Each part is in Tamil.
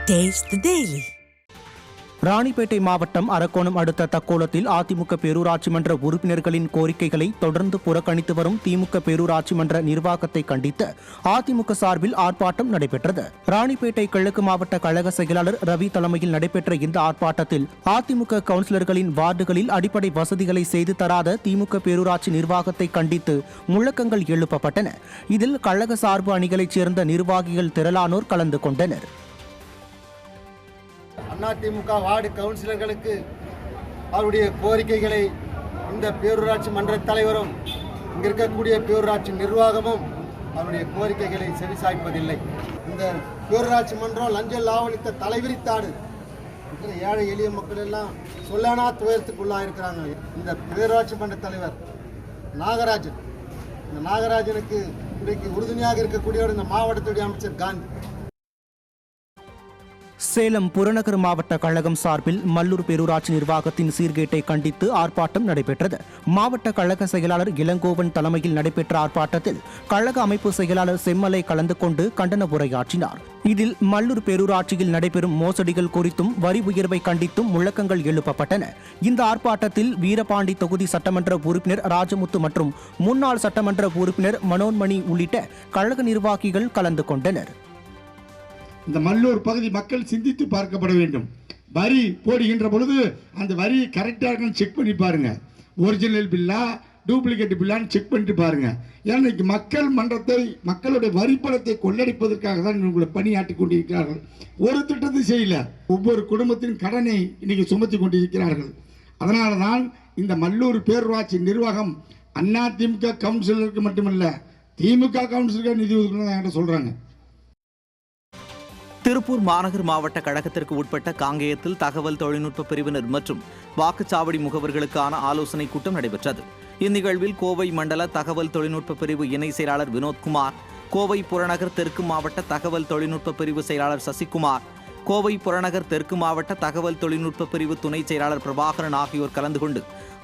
Taste the Daily. ராணிப்பேட்டை மாவட்டம் அரக்கோணம் அடுத்த தக்கோலத்தில் அதிமுக பேரூராட்சி மன்ற உறுப்பினர்களின் கோரிக்கைகளை தொடர்ந்து புறக்கணித்து வரும் திமுக பேரூராட்சி மன்ற நிர்வாகத்தை கண்டித்து அதிமுக சார்பில் ஆர்ப்பாட்டம் நடைபெற்றது. ராணிப்பேட்டை கிழக்கு மாவட்ட கழக செயலாளர் ரவி தலைமையில் நடைபெற்ற இந்த ஆர்ப்பாட்டத்தில் அதிமுக கவுன்சிலர்களின் வார்டுகளில் அடிப்படை வசதிகளை செய்து தராத திமுக பேரூராட்சி நிர்வாகத்தை கண்டித்து முழக்கங்கள் எழுப்பப்பட்டன. இதில் கழக சார்பு அணிகளைச் சேர்ந்த நிர்வாகிகள் திரளானோர் கலந்து கொண்டனர். அதிமுக வார்டு கவுன்சிலர்களுக்கு அவருடைய கோரிக்கைகளை இந்த பேரூராட்சி மன்ற தலைவரும் இங்க இருக்கக்கூடிய பேரூராட்சி நிர்வாகமும் அவருடைய கோரிக்கைகளை செவிசாய்ப்பதில்லை. இந்த பேரூராட்சி மன்றம் லஞ்ச லாவணித்த தலைவிரித்தாடு ஏழை எளிய மக்கள் எல்லாம் சொல்லானா துயரத்துக்குள்ளா இருக்கிறாங்க. இந்த பேரூராட்சி மன்ற தலைவர் நாகராஜன், இந்த நாகராஜனுக்கு இன்றைக்கு உறுதுணையாக இருக்கக்கூடியவர் இந்த மாவட்டத்துடைய அமைச்சர் காந்தி. சேலம் புறநகர் மாவட்ட கழகம் சார்பில் மல்லூர் பேரூராட்சி நிர்வாகத்தின் சீர்கேட்டை கண்டித்து ஆர்ப்பாட்டம் நடைபெற்றது. மாவட்ட கழக செயலாளர் இளங்கோவன் தலைமையில் நடைபெற்ற ஆர்ப்பாட்டத்தில் கழக அமைப்பு செயலாளர் செம்மலை கலந்து கொண்டு கண்டன உரையாற்றினார். இதில் மல்லூர் பேரூராட்சியில் நடைபெறும் மோசடிகள் குறித்தும் வரி உயர்வை கண்டித்தும் முழக்கங்கள் எழுப்பப்பட்டன. இந்த ஆர்ப்பாட்டத்தில் வீரபாண்டி தொகுதி சட்டமன்ற உறுப்பினர் ராஜமுத்து மற்றும் முன்னாள் சட்டமன்ற உறுப்பினர் மனோன்மணி உள்ளிட்ட கழக நிர்வாகிகள் கலந்து கொண்டனர். இந்த மல்லூர் பகுதி மக்கள் சிந்தித்து பார்க்கப்பட வேண்டும். வரி போடுகின்ற பொழுது அந்த வரி கரெக்டாக செக் பண்ணி பாருங்க. ஒரிஜினல் பில்லா டூப்ளிகேட் பில்லான்னு செக் பண்ணிட்டு பாருங்க. ஏன்னா இன்னைக்கு மக்கள் மன்றத்தை மக்களுடைய வரிப்பணத்தை கொள்ளடிப்பதற்காக தான் இவங்களை பணியாற்றி கொண்டிருக்கிறார்கள். ஒரு திட்டத்தை செய்யல, ஒவ்வொரு குடும்பத்தின் கடனை இன்னைக்கு சுமத்தி கொண்டிருக்கிறார்கள். அதனால தான் இந்த மல்லூர் பேரூராட்சி நிர்வாகம் அதிமுக கவுன்சிலருக்கு மட்டுமல்ல திமுக கவுன்சிலருக்கு நிதி ஒதுக்கணும் சொல்றாங்க. திருப்பூர் மாநகர் மாவட்ட கழகத்திற்கு உட்பட்ட காங்கேயத்தில் தகவல் தொழில்நுட்ப பிரிவினர் மற்றும் வாக்குச்சாவடி முகவர்களுக்கான ஆலோசனை கூட்டம் நடைபெற்றது. இந்நிகழ்வில் கோவை மண்டல தகவல் தொழில்நுட்ப பிரிவு இணை செயலாளர் வினோத்குமார், கோவை புறநகர் தெற்கு மாவட்ட தகவல் தொழில்நுட்ப பிரிவு செயலாளர் சசிகுமார், கோவை புறநகர் தெற்கு மாவட்ட தகவல் தொழில்நுட்ப பிரிவு துணை செயலாளர் பிரபாகரன் ஆகியோர் கலந்து கொண்டு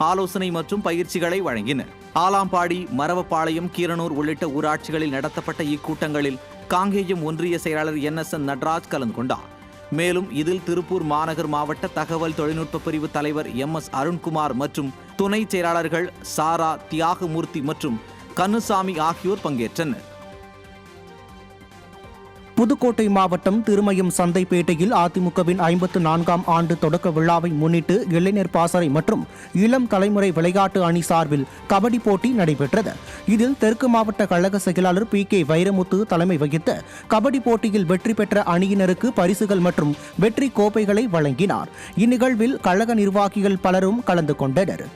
ஆலோசனை மற்றும் பயிற்சிகளை வழங்கினர். ஆலாம்பாடி, மரவப்பாளையம், கீரனூர் உள்ளிட்ட ஊராட்சிகளில் நடத்தப்பட்ட இக்கூட்டங்களில் காங்கேயம் ஒன்றிய செயலாளர் NSN நடராஜ் கலந்து கொண்டார். மேலும் இதில் திருப்பூர் மாநகர் மாவட்ட தகவல் தொழில்நுட்ப பிரிவு தலைவர் MS அருண்குமார் மற்றும் துணை செயலாளர்கள் சாரா, தியாகமூர்த்தி மற்றும் கண்ணுசாமி ஆகியோர் பங்கேற்றனர். புதுக்கோட்டை மாவட்டம் திருமயம் சந்தைப்பேட்டையில் அதிமுகவின் 54ஆம் ஆண்டு தொடக்க விழாவை முன்னிட்டு இளைஞர் பாசறை மற்றும் இளம் தலைமுறை விளையாட்டு அணி சார்பில் கபடி போட்டி நடைபெற்றது. இதில் தெற்கு மாவட்ட கழக செயலாளர் PK வைரமுத்து தலைமை வகித்த கபடி போட்டியில் வெற்றி பெற்ற அணியினருக்கு பரிசுகள் மற்றும் வெற்றி கோப்பைகளை வழங்கினார். இந்நிகழ்வில் கழக நிர்வாகிகள் பலரும் கலந்து கொண்டனர்.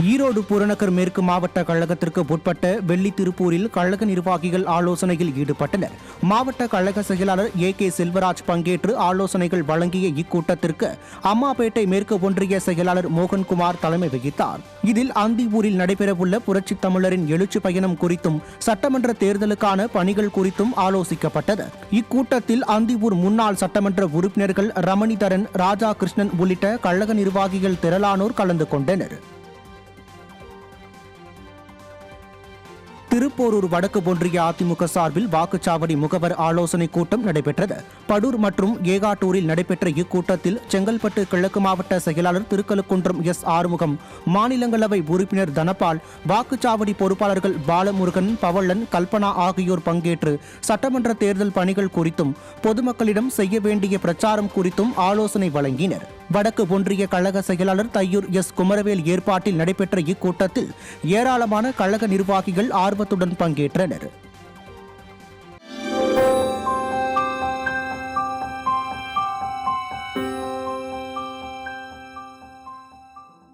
ஈரோடு புறநகர் மேற்கு மாவட்ட கழகத்திற்கு உட்பட்ட வெள்ளி திருப்பூரில் கழக நிர்வாகிகள் ஆலோசனையில் ஈடுபட்டனர். மாவட்ட கழக செயலாளர் AK செல்வராஜ் பங்கேற்று ஆலோசனைகள் வழங்கிய இக்கூட்டத்திற்கு அம்மாபேட்டை மேற்கு ஒன்றிய செயலாளர் மோகன்குமார் தலைமை வகித்தார். இதில் அந்தியூரில் நடைபெறவுள்ள புரட்சித் தமிழரின் எழுச்சி பயணம் குறித்தும் சட்டமன்ற தேர்தலுக்கான பணிகள் குறித்தும் ஆலோசிக்கப்பட்டது. இக்கூட்டத்தில் அந்தியூர் முன்னாள் சட்டமன்ற உறுப்பினர்கள் ரமணிதரன், ராஜா கிருஷ்ணன் உள்ளிட்ட கழக நிர்வாகிகள் திரளானோர் கலந்து கொண்டனர். திருப்போரூர் வடக்கு ஒன்றிய அதிமுக சார்பில் வாக்குச்சாவடி முகவர் ஆலோசனை கூட்டம் நடைபெற்றது. படூர் மற்றும் ஏகாட்டூரில் நடைபெற்ற இக்கூட்டத்தில் செங்கல்பட்டு கிழக்கு மாவட்ட செயலாளர் திருக்கலுக்குன்றம் S ஆறுமுகம், மாநிலங்களவை உறுப்பினர் தனபால், வாக்குச்சாவடி பொறுப்பாளர்கள் பாலமுருகன், பவளன், கல்பனா ஆகியோர் பங்கேற்று சட்டமன்ற தேர்தல் பணிகள் குறித்தும் பொதுமக்களிடம் செய்ய வேண்டிய பிரச்சாரம் குறித்தும் ஆலோசனை வழங்கினர். வடக்கு ஒன்றிய கழக செயலாளர் தையூர் S குமரவேல் ஏற்பாட்டில் நடைபெற்ற இக்கூட்டத்தில் ஏராளமான கழக நிர்வாகிகள் ஆர்வத்துடன் பங்கேற்றனர்.